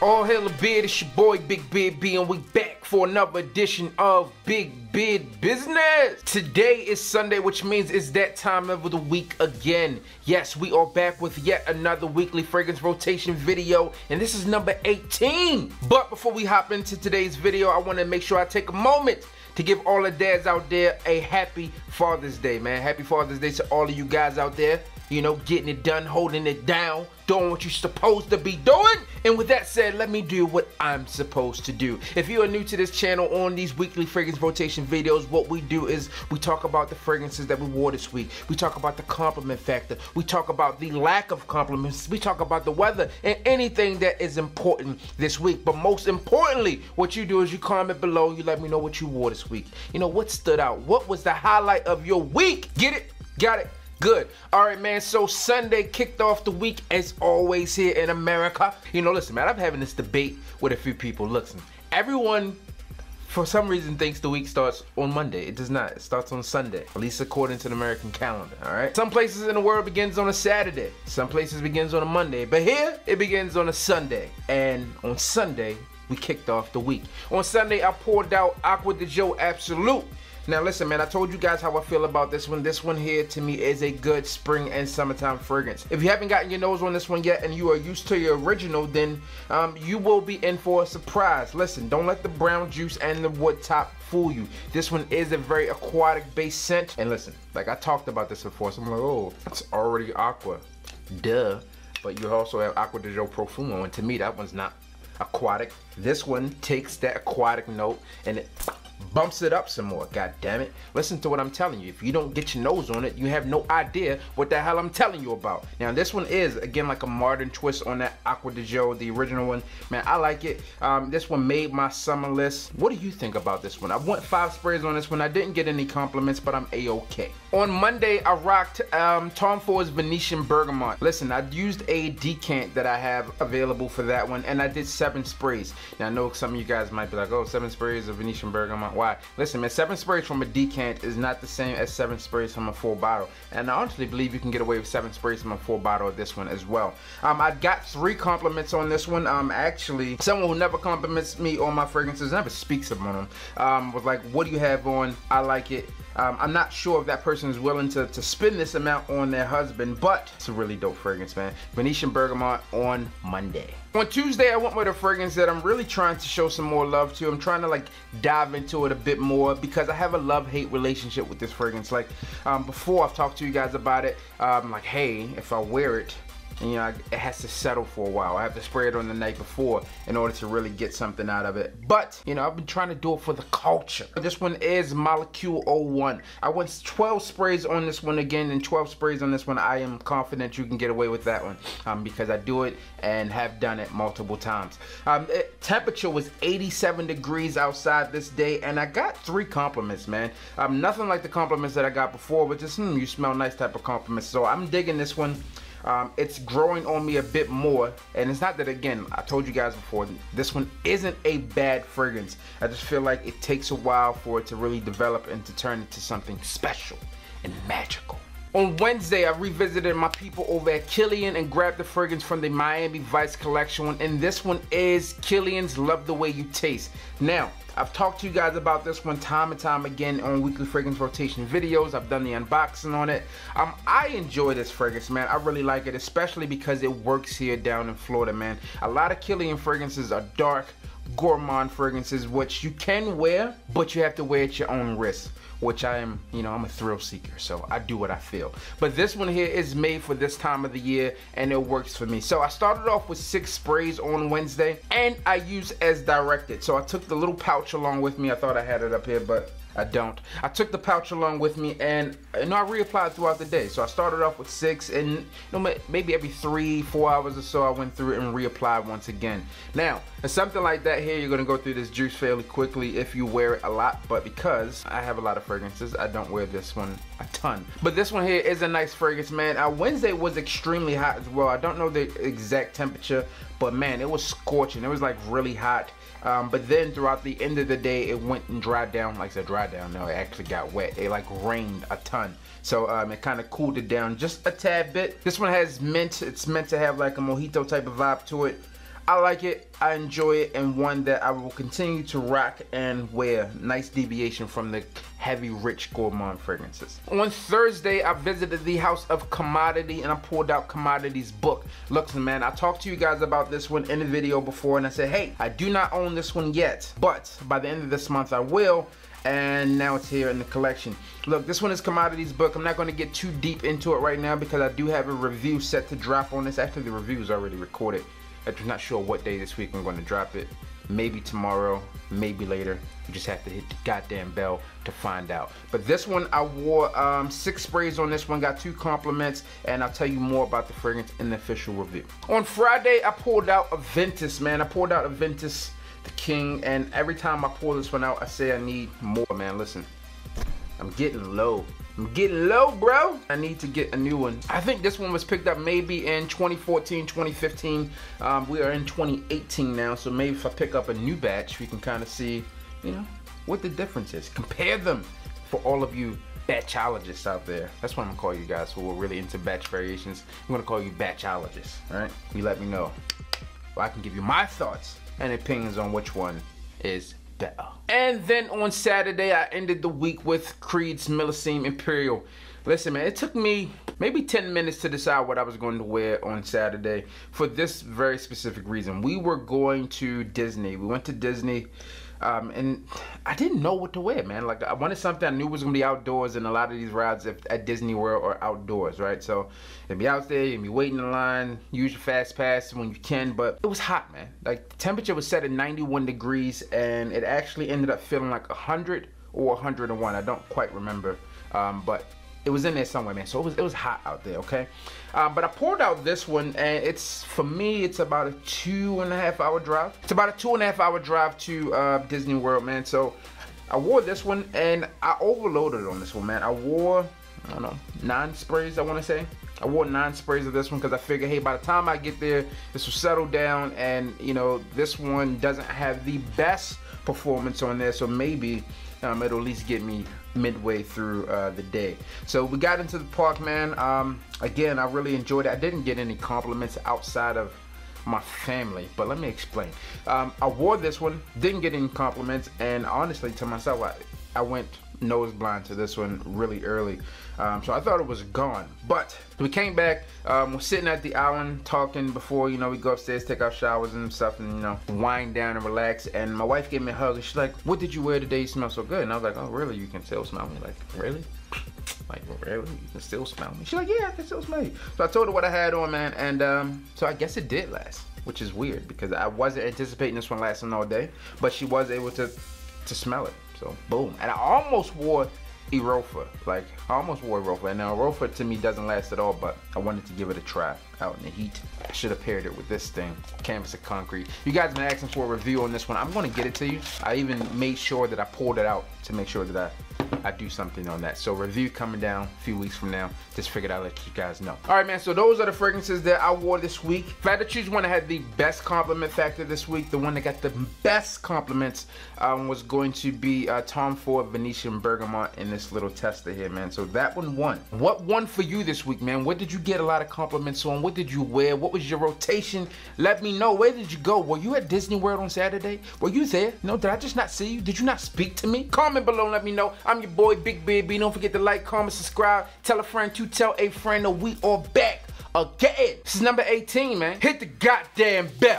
All hail the beard, it's your boy Big Beard B, and we back for another edition of Big Beard Business. Today is Sunday, which means it's that time of the week again. Yes, we are back with yet another weekly fragrance rotation video, and this is number 18. But before we hop into today's video, I want to make sure I take a moment to give all the dads out there a happy Father's Day, man. Happy Father's Day to all of you guys out there. You know, getting it done, holding it down, doing what you're supposed to be doing. And with that said, let me do what I'm supposed to do. If you are new to this channel, on these weekly fragrance rotation videos, what we do is we talk about the fragrances that we wore this week. We talk about the compliment factor. We talk about the lack of compliments. We talk about the weather and anything that is important this week. But most importantly, what you do is you comment below. You let me know what you wore this week. You know, what stood out? What was the highlight of your week? Get it? Got it? Good. All right, man. So Sunday kicked off the week as always here in America. You know, listen, man, I'm having this debate with a few people. Listen, everyone for some reason thinks the week starts on Monday. It does not. It starts on Sunday, at least according to the American calendar, all right? Some places in the world begins on a Saturday. Some places begins on a Monday. But here, it begins on a Sunday. And on Sunday, we kicked off the week. On Sunday, I poured out Aqua de Joe Absolu. Now listen, man, I told you guys how I feel about this one. This one here to me is a good spring and summertime fragrance. If you haven't gotten your nose on this one yet and you are used to your original, then you will be in for a surprise. Listen, don't let the brown juice and the wood top fool you. This one is a very aquatic based scent. And listen, like I talked about this before, so I'm like, oh, it's already aqua. Duh. But you also have Aqua de Joe Profumo, and to me that one's not aquatic. This one takes that aquatic note and it bumps it up some more. God damn it. Listen to what I'm telling you. If you don't get your nose on it, you have no idea what the hell I'm telling you about. Now this one is again like a modern twist on that Aqua de Joe, the original one. Man, I like it. This one made my summer list. What do you think about this one? I went 5 sprays on this one. I didn't get any compliments, but I'm a-okay. On Monday, I rocked Tom Ford's Venetian Bergamot. Listen, I used a decant that I have available for that one, and I did 7 sprays. Now I know some of you guys might be like, oh, 7 sprays of Venetian Bergamot. Why? Listen, man, 7 sprays from a decant is not the same as 7 sprays from a full bottle. And I honestly believe you can get away with 7 sprays from a full bottle of this one as well. I got 3 compliments on this one. Actually, someone who never compliments me on my fragrances, never speaks about them, was like, what do you have on? I like it. I'm not sure if that person is willing to spend this amount on their husband, but it's a really dope fragrance, man. Venetian Bergamot on Monday. On Tuesday, I went with a fragrance that I'm really trying to show some more love to. I'm trying to like dive into it a bit more because I have a love-hate relationship with this fragrance. Like before, I've talked to you guys about it. Like, hey, if I wear it, you know, it has to settle for a while. I have to spray it on the night before in order to really get something out of it. But, you know, I've been trying to do it for the culture. This one is Molecule 01. I went 12 sprays on this one again, and 12 sprays on this one. I am confident you can get away with that one because I do it and have done it multiple times. Temperature was 87 degrees outside this day, and I got 3 compliments, man. Nothing like the compliments that I got before, but just, you smell nice type of compliments. So I'm digging this one. It's growing on me a bit more, and it's not that, again, I told you guys before, this one isn't a bad fragrance. I just feel like it takes a while for it to really develop and to turn into something special and magical. On Wednesday, I revisited my people over at Kilian and grabbed the fragrance from the Miami Vice collection one, and this one is Kilian's Love the Way You Taste. Now, I've talked to you guys about this one time and time again on weekly fragrance rotation videos. I've done the unboxing on it. I enjoy this fragrance, man. I really like it, especially because it works here down in Florida, man. A lot of Kilian fragrances are dark, gourmand fragrances, which you can wear, but you have to wear at your own risk. Which I am, you know, I'm a thrill seeker, so I do what I feel. But this one here is made for this time of the year, and it works for me. So I started off with 6 sprays on Wednesday, and I used as directed. So I took the little pouch along with me. I thought I had it up here, but I don't. I took the pouch along with me, and I reapplied throughout the day. So I started off with 6, and you know, maybe every 3-4 hours or so I went through it and reapplied once again. Now, something like that here, you're gonna go through this juice fairly quickly if you wear it a lot, but because I have a lot of fragrances, I don't wear this one a ton. But this one here is a nice fragrance, man. Wednesday was extremely hot as well. I don't know the exact temperature, but man, it was scorching. It was like really hot. But then throughout the end of the day, it went and dried down. Like I said, dried down. No, it actually got wet. It like rained a ton. So it kind of cooled it down just a tad bit. This one has mint. It's meant to have like a mojito type of vibe to it. I like it, I enjoy it, and one that I will continue to rock and wear. Nice deviation from the heavy, rich gourmand fragrances. On Thursday, I visited the house of Commodity and I pulled out Commodity's book. Look, man, I talked to you guys about this one in the video before and I said, hey, I do not own this one yet, but by the end of this month I will. And now it's here in the collection. Look, this one is Commodity's book. I'm not going to get too deep into it right now because I do have a review set to drop on this. Actually, the review is already recorded. I'm not sure what day this week I'm going to drop it. Maybe tomorrow, maybe later. You just have to hit the goddamn bell to find out. But this one, I wore 6 sprays on this one, got 2 compliments, and I'll tell you more about the fragrance in the official review. On Friday, I pulled out Aventus, man. I pulled out Aventus, the king, and every time I pull this one out, I say I need more, man. Listen, I'm getting low. I'm getting low, bro. I need to get a new one. I think this one was picked up maybe in 2014, 2015. We are in 2018 now, so maybe if I pick up a new batch, we can kind of see, you know, what the difference is. Compare them for all of you batchologists out there. That's what I'm gonna call you guys who are really into batch variations. I'm gonna call you batchologists, all right? You let me know. Well, I can give you my thoughts and opinions on which one is better. And then on Saturday, I ended the week with Creed's Millesime Imperial. Listen, man, it took me maybe 10 minutes to decide what I was going to wear on Saturday for this very specific reason. We were going to Disney. We went to Disney. And I didn't know what to wear, man. Like, I wanted something I knew was gonna be outdoors, and a lot of these rides at Disney World are outdoors, right? So you'd be out there, you'd be waiting in line, use your fast pass when you can, but it was hot, man. Like, the temperature was set at 91 degrees, and it actually ended up feeling like 100 or 101. I don't quite remember, but it was in there somewhere, man. So it was hot out there, okay? But I pulled out this one, and it's, for me, it's about a 2.5 hour drive. It's about a 2.5 hour drive to Disney World, man. So I wore this one, and I overloaded on this one, man. I wore, I don't know, 9 sprays, I want to say. I wore 9 sprays of this one because I figured, hey, by the time I get there, this will settle down, and, you know, this one doesn't have the best performance on there, so maybe it'll at least get me midway through the day. So we got into the park, man. Again, I really enjoyed it. I didn't get any compliments outside of my family, but let me explain. I wore this one, didn't get any compliments, and honestly, to myself, I went nose blind to this one really early. So I thought it was gone, but we came back, we're sitting at the island talking before, you know, we go upstairs, take our showers and stuff, and, you know, wind down and relax. And my wife gave me a hug, and she's like, what did you wear today? You smell so good. And I was like, oh, really? You can still smell me? Like, really? Like, really? You can still smell me? She's like, yeah, I can still smell you. So I told her what I had on, man, and so I guess it did last, which is weird because I wasn't anticipating this one lasting all day, but she was able to smell it. So boom. And I almost wore Erofa. Like, I almost wore Erofa. And now Erofa to me doesn't last at all, but I wanted to give it a try out in the heat. I should have paired it with this thing, Canvas of Concrete. You guys have been asking for a review on this one. I'm going to get it to you. I even made sure that I pulled it out to make sure that I do something on that. So review coming down a few weeks from now. Just figured I'd let you guys know. All right, man, so those are the fragrances that I wore this week. If I had to choose one that had the best compliment factor this week, the one that got the best compliments was going to be Tom Ford Venetian Bergamot in this little tester here, man. So that one won. What won for you this week, man? What did you get a lot of compliments on? What did you wear? What was your rotation? Let me know. Where did you go? Were you at Disney World on Saturday? Were you there? No, did I just not see you? Did you not speak to me? Comment below and let me know. I'm your boy, Big Baby. Don't forget to like, comment, subscribe. Tell a friend to tell a friend that we are back again. This is number 18, man. Hit the goddamn bell.